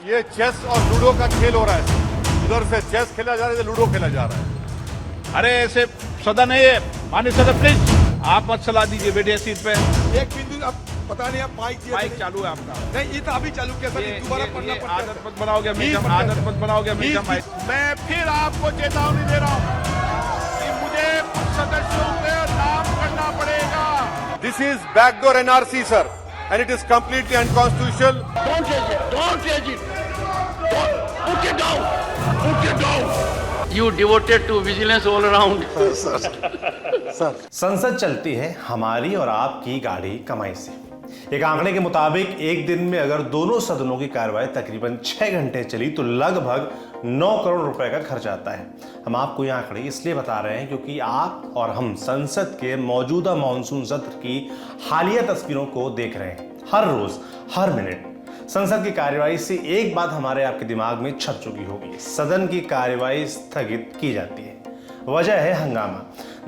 ये चेस और लूडो का खेल हो रहा है। उधर से चेस खेला जा रहा है, इधर लूडो खेला जा रहा है। अरे ऐसे सदन है ये, माननीय सदन प्लीज आप मत सलाह दीजिए, बैठिए सीट पे। एक बिंदु अब पता नहीं, आप माइक चालू है आपका? नहीं, ये तो अभी चालू किया सर, दोबारा पढ़ना पड़ता है। आदत मत बनाओगे हमेशा, आदत मत बनाओगे हमेशा माइक। मैं फिर आपको चेतावनी दे रहा हूँ कि मुझे कुछ सदस्यों के नाम करना पड़ेगा। This is backdoor NRC sir, and it is completely unconstitutional. Don't change it. Don't change it. Put it down. Put it down. You devoted to vigilance all around. संसद चलती है हमारी और आपकी गाड़ी कमाई से। एक आंकड़े के मुताबिक एक दिन में अगर दोनों सदनों की कार्रवाई तकरीबन 6 घंटे चली तो लगभग 9 करोड़ रुपए का खर्च आता है। हम आपको ये आंकड़े इसलिए बता रहे हैं क्योंकि आप और हम संसद के मौजूदा मानसून सत्र की हालिया तस्वीरों को देख रहे हैं। हर रोज, हर मिनट संसद की कार्यवाही से एक बात हमारे आपके दिमाग में छप चुकी होगी, सदन की कार्यवाही स्थगित की जाती है। वजह है हंगामा।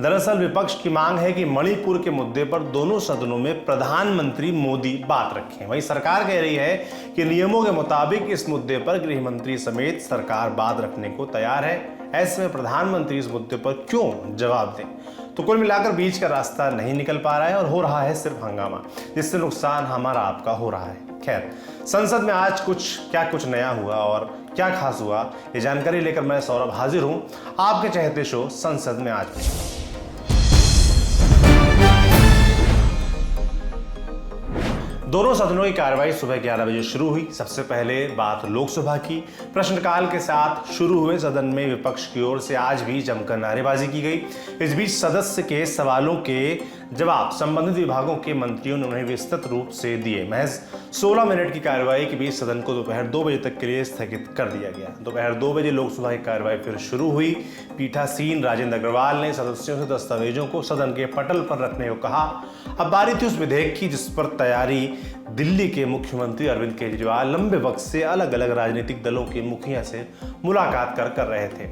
दरअसल विपक्ष की मांग है कि मणिपुर के मुद्दे पर दोनों सदनों में प्रधानमंत्री मोदी बात रखें। वहीं सरकार कह रही है कि नियमों के मुताबिक इस मुद्दे पर गृह मंत्री समेत सरकार बात रखने को तैयार है। ऐसे में प्रधानमंत्री इस मुद्दे पर क्यों जवाब दें? तो कुल मिलाकर बीच का रास्ता नहीं निकल पा रहा है और हो रहा है सिर्फ हंगामा, जिससे नुकसान हमारा आपका हो रहा है। खैर, संसद में आज कुछ नया हुआ और क्या खास हुआ, ये जानकारी लेकर मैं सौरभ हाजिर हूं आपके चहेते शो संसद में आज में। दोनों सदनों की कार्रवाई सुबह 11 बजे शुरू हुई। सबसे पहले बात लोकसभा की। प्रश्नकाल के साथ शुरू हुए सदन में विपक्ष की ओर से आज भी जमकर नारेबाजी की गई। इस बीच सदस्य के सवालों के जवाब संबंधित विभागों के मंत्रियों ने उन्हें विस्तृत रूप से दिए। महज 16 मिनट की कार्रवाई के बीच सदन को दोपहर 2 बजे तक के लिए स्थगित कर दिया गया। दोपहर 2 बजे लोकसभा की कार्रवाई फिर शुरू हुई। पीठासीन राजेंद्र अग्रवाल ने सदस्यों से दस्तावेजों को सदन के पटल पर रखने को कहा। अब बारी थी उस विधेयक की जिस पर तैयारी दिल्ली के मुख्यमंत्री अरविंद केजरीवाल लंबे वक्त से अलग अलग राजनीतिक दलों के मुखिया से मुलाकात कर रहे थे।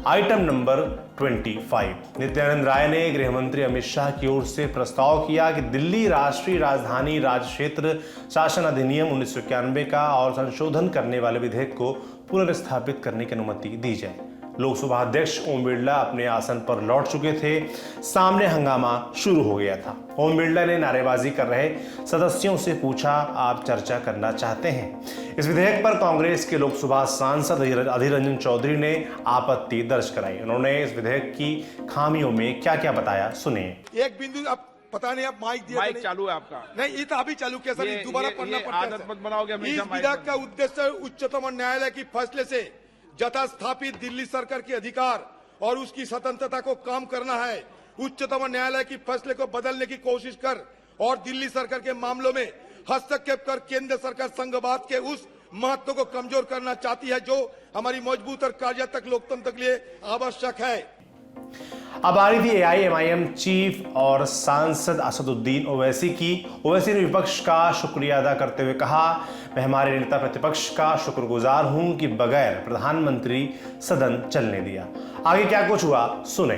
Item number 25। नित्यानंद राय ने गृह मंत्री अमित शाह की ओर से प्रस्ताव किया कि दिल्ली राष्ट्रीय राजधानी राज्य क्षेत्र शासन अधिनियम 1991 का और संशोधन करने वाले विधेयक को पुनर्स्थापित करने की अनुमति दी जाए। लोकसभा अध्यक्ष ओम बिरला अपने आसन पर लौट चुके थे। सामने हंगामा शुरू हो गया था। ओम बिरला ने नारेबाजी कर रहे सदस्यों से पूछा, आप चर्चा करना चाहते हैं? इस विधेयक पर कांग्रेस के लोकसभा सांसद अधीर रंजन चौधरी ने आपत्ति दर्ज कराई। उन्होंने इस विधेयक की खामियों में क्या बताया, सुनिए। एक बिंदु अब पता नहीं, आप माइक चालू है आपका? नहीं, ये तो अभी चालू किया सर, दोबारा पढ़ना पड़ता है। आदत मत बनाओगे हमेशा। इस विधेयक का उद्देश्य उच्चतम न्यायालय की फैसले से यथास्थापित दिल्ली सरकार के अधिकार और उसकी स्वतंत्रता को कम करना है। उच्चतम न्यायालय की फैसले को बदलने की कोशिश कर और दिल्ली सरकार के मामलों में हस्तक्षेप कर केंद्र सरकार संघवाद के उस महत्व को कमजोर करना चाहती है जो हमारी मजबूत और कार्यात्मक लोकतंत्र के लिए आवश्यक है। अब आ रही थी AIMIM चीफ और सांसद असदुद्दीन ओवैसी की। ओवैसी ने विपक्ष का शुक्रिया अदा करते हुए कहा, मैं हमारे नेता प्रतिपक्ष का शुक्रगुजार हूं कि बगैर प्रधानमंत्री सदन चलने दिया। आगे क्या कुछ हुआ, सुने।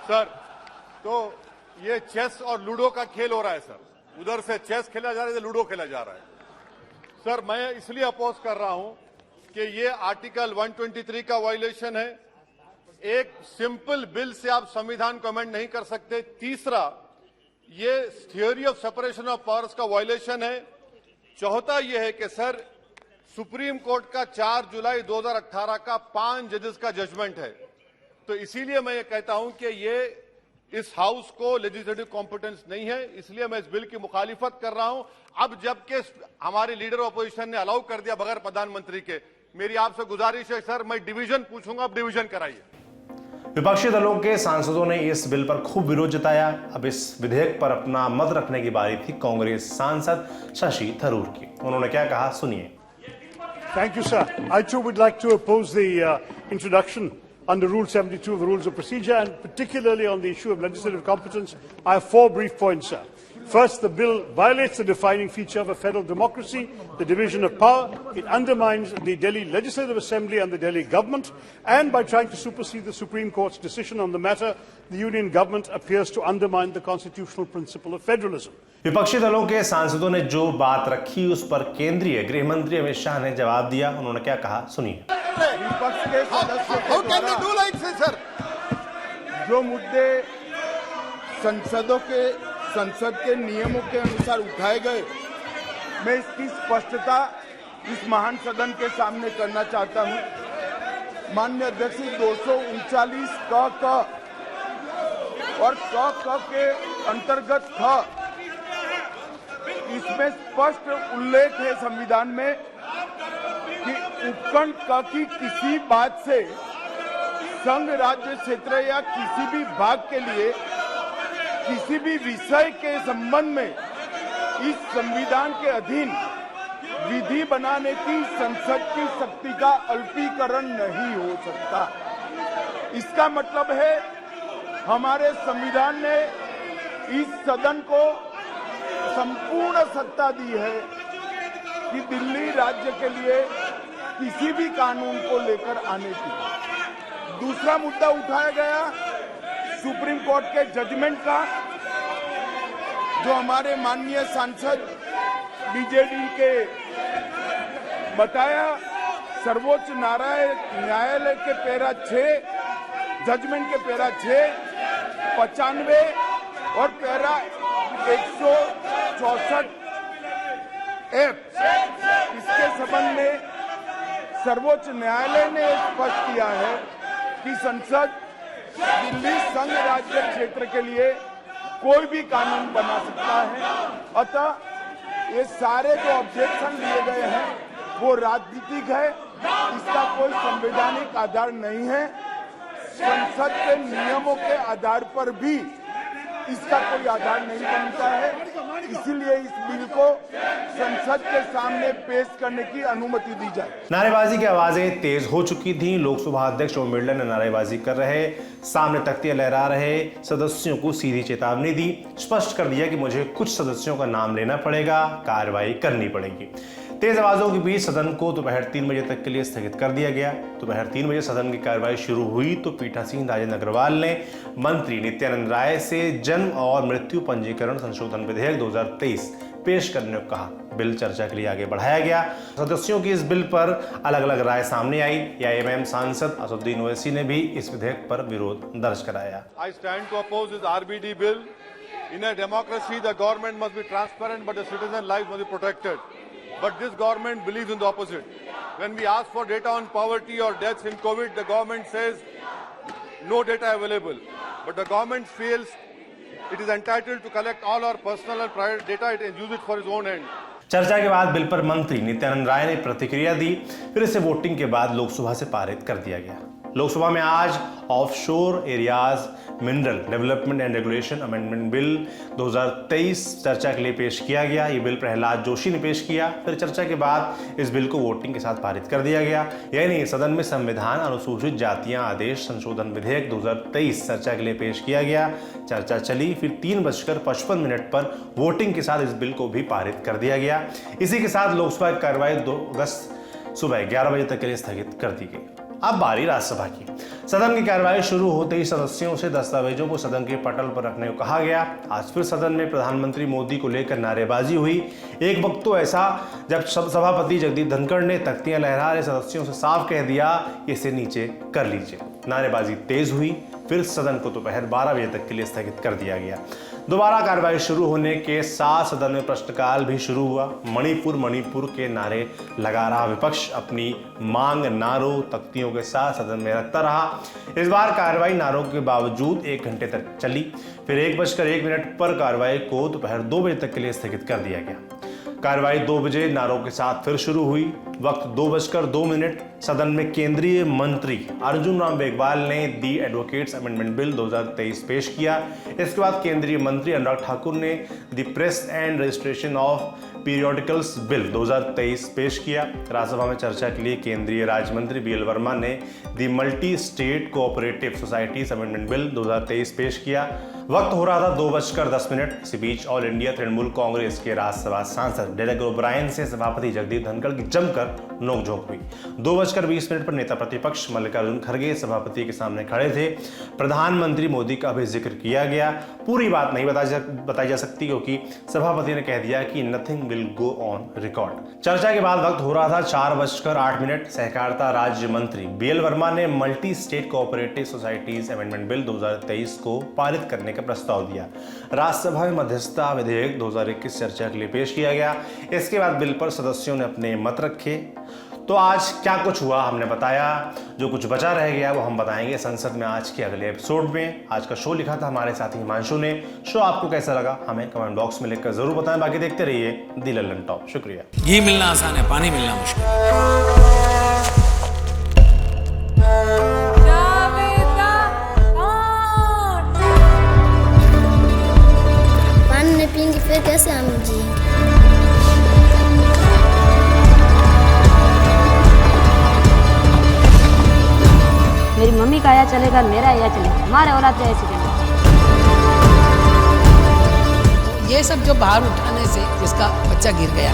सर, तो ये चेस और लूडो का खेल हो रहा है सर। उधर से चेस खेला जा रहा है, इधर लूडो खेला जा रहा है। सर, मैं इसलिए अपोज कर रहा हूं कि ये आर्टिकल 123 का वायलेशन है। एक सिंपल बिल से आप संविधान को अमेंड नहीं कर सकते। तीसरा, ये theory of separation of powers का वायलेशन है। चौथा ये है कि सर, सुप्रीम कोर्ट का 4 जुलाई 2018 का 5 जजेस का जजमेंट है। तो इसीलिए मैं ये कहता हूं कि ये इस हाउस को लेजिस्लेटिव कॉम्पिटेंस नहीं है, इसलिए मैं इस बिल की मुखालिफत कर रहा हूं। अब जबकि हमारे लीडर ऑपोजिशन ने अलाउ कर दिया बगैर प्रधानमंत्री के, मेरी आपसे गुजारिश है सर, मैं डिवीजन पूछूंगा, आप डिवीजन कराइए। विपक्षी दलों के सांसदों ने इस बिल पर खूब विरोध जताया। अब इस विधेयक पर अपना मत रखने की बारी थी कांग्रेस सांसद शशि थरूर की। उन्होंने क्या कहा, सुनिए। Thank you, sir. I too would like to oppose the introduction under Rule 72 of the Rules of Procedure, and particularly on the issue of legislative competence. I have 4 brief points, sir. First, the bill violates the defining feature of a federal democracy, the division of power. It undermines the Delhi Legislative Assembly and the Delhi government, and by trying to supersede the Supreme Court's decision on the matter, the union government appears to undermine the constitutional principle of federalism. विपक्षी दलों के सांसदों ने जो बात रखी उस पर केंद्रीय गृह मंत्री अमित शाह ने जवाब दिया। उन्होंने क्या कहा, सुनिए। विपक्ष के सदस्यों के द्वारा जो मुद्दे संसद के नियमों के अनुसार उठाए गए, मैं इसकी स्पष्टता इस महान सदन के सामने करना चाहता हूं। माननीय अध्यक्ष, 239 क और क के अंतर्गत ख, इसमें स्पष्ट उल्लेख है संविधान में कि उपखंड क की किसी बात से संघ राज्य क्षेत्र या किसी भी भाग के लिए किसी भी विषय के संबंध में इस संविधान के अधीन विधि बनाने की संसद की शक्ति का अल्पीकरण नहीं हो सकता। इसका मतलब है हमारे संविधान ने इस सदन को संपूर्ण सत्ता दी है कि दिल्ली राज्य के लिए किसी भी कानून को लेकर आने की। दूसरा मुद्दा उठाया गया सुप्रीम कोर्ट के जजमेंट का, जो हमारे माननीय सांसद बीजेडी के बताया सर्वोच्च न्यायालय के पैरा 6 जजमेंट के पैरा 6, 95 और पैरा 164 F, इसके संबंध में सर्वोच्च न्यायालय ने स्पष्ट किया है कि संसद दिल्ली संघ राज्य क्षेत्र के लिए कोई भी कानून बना सकता है। अतः ये सारे जो ऑब्जेक्शन लिए गए हैं वो राजनीतिक है, इसका कोई संवैधानिक आधार नहीं है। संसद के नियमों के आधार पर भी इसका कोई आधार नहीं बनता है, इसीलिए इस बिल को संसद के सामने पेश करने की अनुमति दी जाए। नारेबाजी की आवाजें तेज हो चुकी थीं। लोकसभा अध्यक्ष ओम बिरला ने नारेबाजी कर रहे, सामने तख्तियां लहरा रहे सदस्यों को सीधी चेतावनी दी, स्पष्ट कर दिया कि मुझे कुछ सदस्यों का नाम लेना पड़ेगा, कार्रवाई करनी पड़ेगी। तेज आवाजों के बीच सदन को दोपहर 3 बजे तक के लिए स्थगित कर दिया गया। दोपहर 3 बजे सदन की कार्रवाई शुरू हुई तो पीठासीन राजेंद्र अग्रवाल ने मंत्री नित्यानंद राय से जन्म और मृत्यु पंजीकरण संशोधन विधेयक 2023 पेश करने को कहा। बिल चर्चा के लिए आगे बढ़ाया गया। सदस्यों की इस बिल पर अलग अलग राय सामने आई। एआईएमआईएम सांसद असदुद्दीन ओवैसी ने भी इस विधेयक पर विरोध दर्ज कराया। I stand to oppose this RBD bill. In a democracy, the government must be transparent, but the citizen lives must be protected. But this government believes in the opposite. When we ask for data on poverty or deaths in COVID, the government says no data available. But the government feels it is entitled to collect all our personal and private data and use it for its own end. चर्चा के बाद bill पर मंत्री नित्यानंद राय ने प्रतिक्रिया दी, फिर इसे voting के बाद लोकसभा से पारित कर दिया गया। लोकसभा में आज offshore areas mineral development and regulation amendment bill 2023 चर्चा के लिए पेश किया गया। ये बिल प्रहलाद जोशी ने पेश किया। फिर चर्चा के बाद इस बिल को वोटिंग के साथ पारित कर दिया गया। यानी सदन में संविधान अनुसूचित जातियां आदेश संशोधन विधेयक 2023 चर्चा के लिए पेश किया गया। चर्चा चली, फिर 3:55 पर वोटिंग के साथ इस बिल को भी पारित कर दिया गया। इसी के साथ लोकसभा की कार्रवाई 2 अगस्त सुबह 11 बजे तक के लिए स्थगित कर दी गई। अब बारी राज्यसभा की। सदन की कार्रवाई शुरू होते ही सदस्यों से दस्तावेजों को सदन के पटल पर रखने को कहा गया। आज फिर सदन में प्रधानमंत्री मोदी को लेकर नारेबाजी हुई। एक वक्त तो ऐसा जब सभापति जगदीप धनखड़ ने तख्तियां लहरा रहे सदस्यों से साफ कह दिया, इसे नीचे कर लीजिए। नारेबाजी तेज हुई, फिर सदन को दोपहर 12 बजे तक के लिए स्थगित कर दिया गया। दोबारा कार्रवाई शुरू होने के साथ सदन में प्रश्नकाल भी शुरू हुआ। मणिपुर के नारे लगा रहा विपक्ष अपनी मांग नारों तख्तियों के साथ सदन में रखता रहा। इस बार कार्रवाई नारों के बावजूद 1 घंटे तक चली। फिर 1:01 पर कार्रवाई को दोपहर 2 बजे तक के लिए स्थगित कर दिया गया। कार्रवाई 2 बजे नारों के साथ फिर शुरू हुई। वक्त 2:02 सदन में केंद्रीय मंत्री अर्जुन राम मेघवाल ने दी एडवोकेट्स अमेंडमेंट बिल 2023 पेश किया। इसके बाद केंद्रीय मंत्री अनुराग ठाकुर ने दी press and registration of periodicals bill 2023 पेश किया। राज्यसभा में चर्चा के लिए केंद्रीय राज्य मंत्री बीएल वर्मा ने दी multi state cooperative societies amendment bill 2023 पेश किया। वक्त हो रहा था 2:10। इसी बीच ऑल इंडिया तृणमूल कांग्रेस के राज्यसभा सांसद डेरेक ओब्रायन से सभापति जगदीप धनखड़ की जमकर नोकझोंक हुई। 2:20 पर नेता प्रतिपक्ष मल्लिकार्जुन खड़गे सभापति के सामने खड़े थे। प्रधानमंत्री मोदी का भी जिक्र किया गया। पूरी बात नहीं बताई जा सकती क्योंकि सभापति ने कह दिया कि nothing will go on record. चर्चा के बाद वक्त हो रहा था 4:08। सहकारिता राज्य मंत्री बीएल वर्मा ने multi state cooperative societies amendment bill 2023 को पारित करने का प्रस्ताव दिया। राज्यसभा में मध्यस्थता विधेयक 2021 चर्चा के लिए पेश किया गया। इसके बाद बिल पर सदस्यों ने अपने मत रखे। तो आज क्या कुछ हुआ हमने बताया, जो कुछ बचा रह गया वो हम बताएंगे संसद में आज के अगले एपिसोड में। आज का शो लिखा था हमारे साथी हिमांशु ने। शो आपको कैसा लगा हमें कमेंट बॉक्स में लिखकर जरूर बताएं। बाकी देखते रहिए दी लल्लन टॉप। शुक्रिया। घी मिलना आसान है, पानी मिलना मुश्किल। पानी नहीं पियेंगे फिर कैसे हम जिएंगे? मेरी मम्मी का आया चलेगा, मेरा आया चलेगा, हमारे औलाद से ऐसे चलेगा। ये सब जो बाहर उठाने से जिसका बच्चा गिर गया,